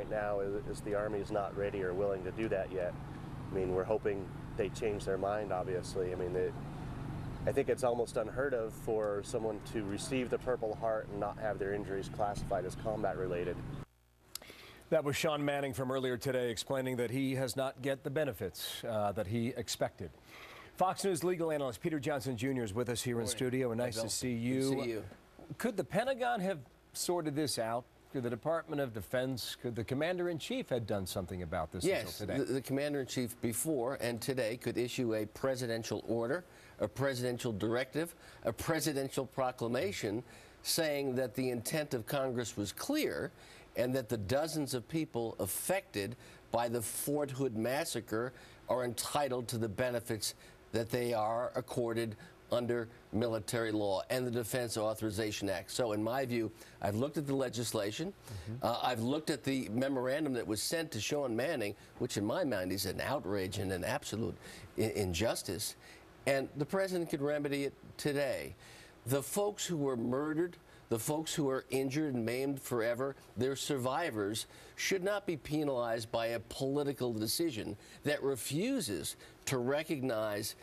right now is the Army is not ready or willing to do that yet. I mean, we're hoping they change their mind, obviously. I mean, I think it's almost unheard of for someone to receive the Purple Heart and not have their injuries classified as combat related. That was Sean Manning from earlier today explaining that he has not get the benefits that he expected. Fox News legal analyst Peter Johnson Jr. is with us here in studio, and nice to see you. Good to see you. Could the Pentagon have sorted this out? Could the Department of Defense, could the Commander-in-Chief have done something about this until today? Yes, the Commander-in-Chief before and today could issue a presidential order, a presidential directive, a presidential proclamation saying that the intent of Congress was clear and that the dozens of people affected by the Fort Hood massacre are entitled to the benefits that they are accorded under military law and the Defense Authorization Act. So in my view, I've looked at the legislation. I've looked at the memorandum that was sent to Sean Manning, which in my mind is an outrage and an absolute injustice. And the president could remedy it today. The folks who were murdered, the folks who are injured and maimed forever, their survivors, should not be penalized by a political decision that refuses to recognize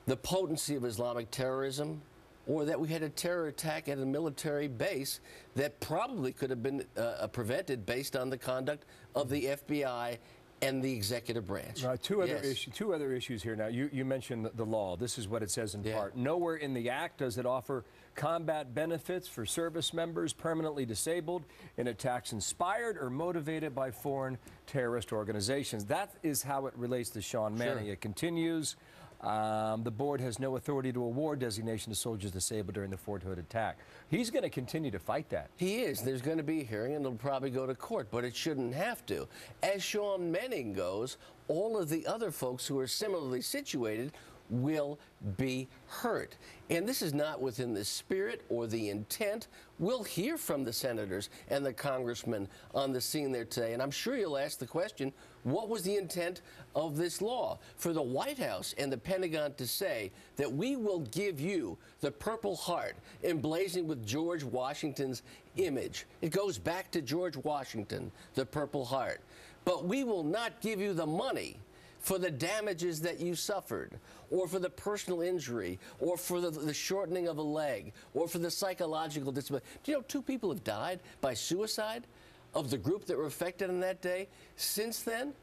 the potency of Islamic terrorism, or that we had a terror attack at a military base that probably could have been prevented based on the conduct of the FBI and the executive branch. Two other issues here now. You mentioned the law. This is what it says in part. Nowhere in the act does it offer combat benefits for service members permanently disabled in attacks inspired or motivated by foreign terrorist organizations. That is how it relates to Sean Manning. It continues. The board has no authority to award designation to soldiers disabled during the Fort Hood attack. He's going to continue to fight that. He is. There's going to be a hearing, and it'll probably go to court, but it shouldn't have to. As Sean Manning goes, all of the other folks who are similarly situated will be hurt. And this is not within the spirit or the intent. We'll hear from the senators and the congressmen on the scene there today. And I'm sure you'll ask the question, what was the intent of this law? For the White House and the Pentagon to say that we will give you the Purple Heart emblazoned with George Washington's image. It goes back to George Washington, the Purple Heart. But we will not give you the money for the damages that you suffered, or for the personal injury, or for the shortening of a leg, or for the psychological disability. Do you know 2 people have died by suicide of the group that were affected on that day? Since then,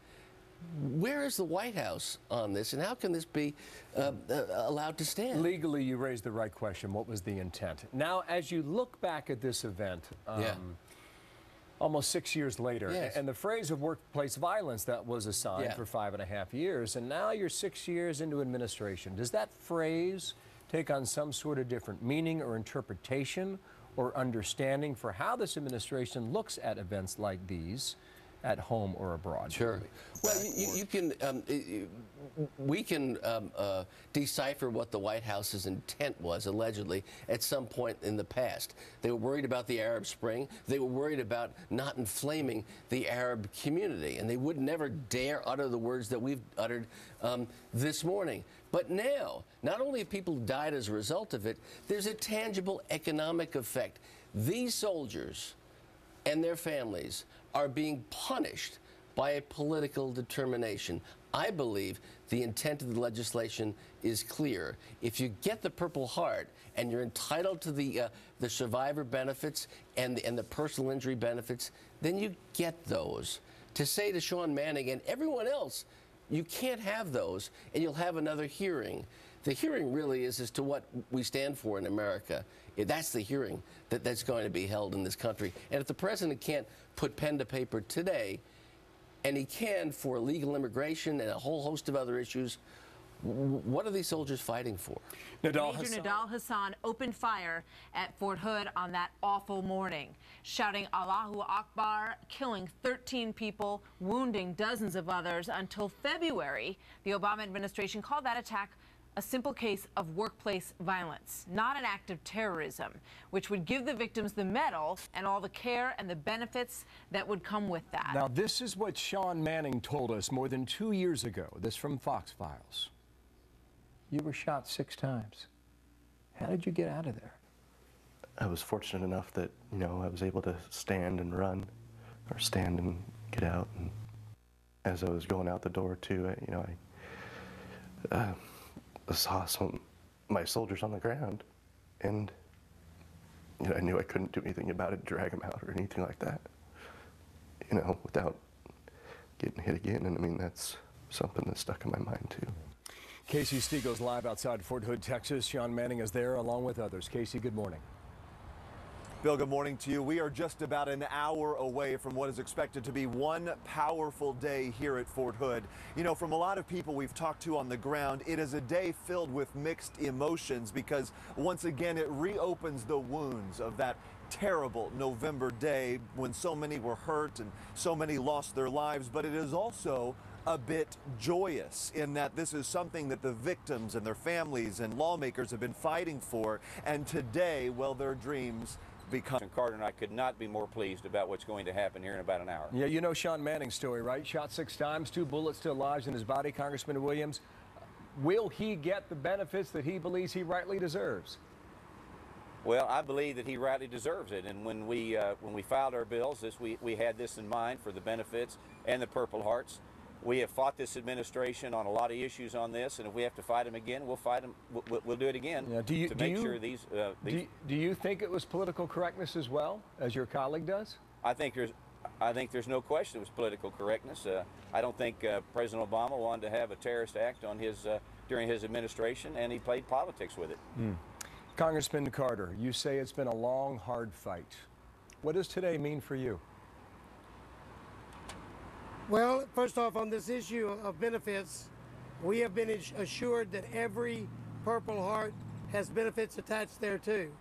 where is the White House on this, and how can this be allowed to stand? Legally, you raised the right question. What was the intent? Now, as you look back at this event, almost 6 years later, and the phrase of workplace violence that was assigned for 5.5 years, and now you're 6 years into administration. Does that phrase take on some sort of different meaning or interpretation or understanding for how this administration looks at events like these at home or abroad? Sure. Well, we can decipher what the White House's intent was, allegedly, at some point in the past. They were worried about the Arab Spring. They were worried about not inflaming the Arab community, and they would never dare utter the words that we've uttered this morning. But now, not only have people died as a result of it, there's a tangible economic effect. These soldiers and their families are being punished by a political determination. I believe the intent of the legislation is clear. If you get the Purple Heart and you're entitled to the survivor benefits and the personal injury benefits, then you get those. To say to Sean Manning and everyone else, you can't have those, and you'll have another hearing. The hearing really is as to what we stand for in America. That's the hearing that's going to be held in this country. And if the president can't put pen to paper today, and he can for illegal immigration and a whole host of other issues, what are these soldiers fighting for? Major Nidal Hasan opened fire at Fort Hood on that awful morning, shouting Allahu Akbar, killing 13 people, wounding dozens of others. Until February, the Obama administration called that attack a simple case of workplace violence, not an act of terrorism, which would give the victims the medal and all the care and the benefits that would come with that. Now, this is what Sean Manning told us more than 2 years ago. This from Fox Files. You were shot 6 times. How did you get out of there? I was fortunate enough that, I was able to stand and run, or stand and get out. And as I was going out the door too, I saw my soldiers on the ground, and I knew I couldn't do anything about it, drag them out or anything like that, without getting hit again. And I mean, that's something that stuck in my mind too. Casey Steagle's live outside Fort Hood, Texas. Sean Manning is there along with others. Casey, good morning. Bill, good morning to you. We are just about an hour away from what is expected to be one powerful day here at Fort Hood. From a lot of people we've talked to on the ground, it is a day filled with mixed emotions because once again, it reopens the wounds of that terrible November day when so many were hurt and so many lost their lives. But it is also a bit joyous in that this is something that the victims and their families and lawmakers have been fighting for. And today, well, their dreams become. Carter and I could not be more pleased about what's going to happen here in about an hour. Yeah, you know Sean Manning's story, right? Shot 6 times, 2 bullets still lodged in his body. Congressman Williams, will he get the benefits that he believes he rightly deserves? Well, I believe that he rightly deserves it. And when we filed our bills, we had this in mind for the benefits and the Purple Hearts. We have fought this administration on a lot of issues on this, and if we have to fight them again, we'll fight them. We'll do it again to make sure these. Do you think it was political correctness as well, as your colleague does? I think there's no question it was political correctness. I don't think President Obama wanted to have a terrorist act on during his administration, and he played politics with it. Congressman Carter, you say it's been a long, hard fight. What does today mean for you? Well, first off, on this issue of benefits, we have been assured that every Purple Heart has benefits attached there too.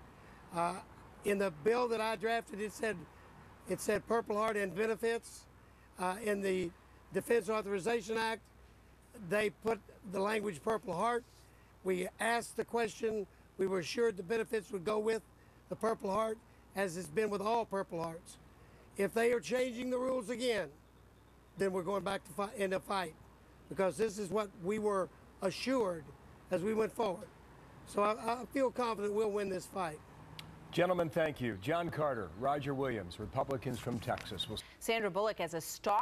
In the bill that I drafted, it said Purple Heart and benefits. In the Defense Authorization Act, they put the language Purple Heart. We asked the question. We were assured the benefits would go with the Purple Heart, as it's been with all Purple Hearts. If they are changing the rules again, then we're going back to in a fight, because this is what we were assured as we went forward. So I feel confident we'll win this fight. Gentlemen, thank you. John Carter, Roger Williams, Republicans from Texas. Sandra Bullock as a stalker.